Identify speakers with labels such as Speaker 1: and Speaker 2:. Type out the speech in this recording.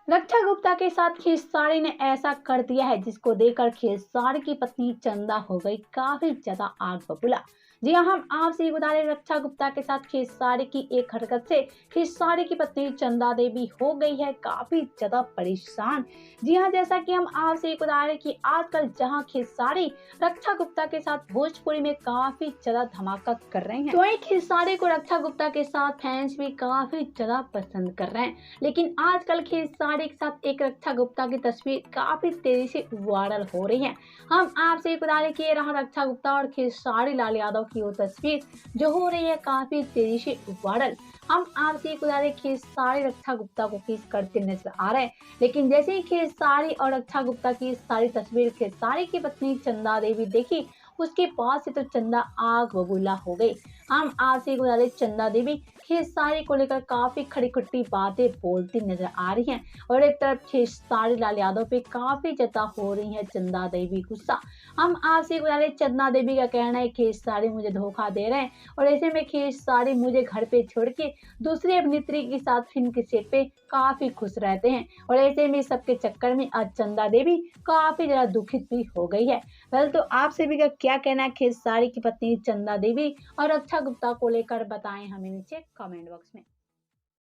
Speaker 1: रक्षा गुप्ता के साथ खेसारी ने ऐसा कर दिया है जिसको देखकर खेसारी की पत्नी चंदा हो गई काफी ज्यादा आग बबूला। जी हाँ, हम आपसे ये बता रहे हैं, रक्षा गुप्ता के साथ खेसारी की एक हरकत से खेसारी की पत्नी चंदा देवी हो गई है काफी ज्यादा परेशान। जी हाँ, जैसा कि हम आपसे ये बता रहे हैं कि आजकल जहां खेसारी रक्षा गुप्ता के साथ भोजपुरी में काफी ज्यादा धमाका कर रहे हैं, तो वहीं खेसारी को रक्षा गुप्ता के साथ फैंस भी काफी ज्यादा पसंद कर रहे हैं। लेकिन आजकल खेसारी के साथ एक रक्षा गुप्ता की तस्वीर काफी तेजी से वायरल हो रही है। हम आपसे बता रहे कि ये रहा रक्षा गुप्ता और खेसारी लाल यादव की वो तस्वीर जो हो रही है काफी तेजी से वायरल। हम आपसे बता रहे खेसारी रक्षा गुप्ता को किस करते नजर आ रहे हैं, लेकिन जैसे ही खेसारी और रक्षा गुप्ता की सारी तस्वीर खेसारी की पत्नी चंदा देवी देखी, उसके बाद से तो चंदा आग बबूला हो गई। हम आपसे बता रहे चंदा देवी खेसारी को लेकर काफी खड़ी खट्टी बातें बोलती नजर आ रही हैं और एक तरफ खेसारी लाल यादव पे काफी ज्यादा हो रही है चंदा देवी गुस्सा। हम आपसे बता रहे चंदा देवी का कहना है खेसारी मुझे धोखा दे रहे हैं और ऐसे में खेसारी मुझे घर पे छोड़ के दूसरी अभिनेत्री के साथ फिल्म के सेट पे काफी खुश रहते हैं और ऐसे में सबके चक्कर में आज चंदा देवी काफी ज्यादा दुखित भी हो गई है। वेल, तो आप सभी का क्या कहना है खेसारी की पत्नी चंदा देवी और रक्षा गुप्ता को लेकर बताएं हमें नीचे कमेंट बॉक्स में।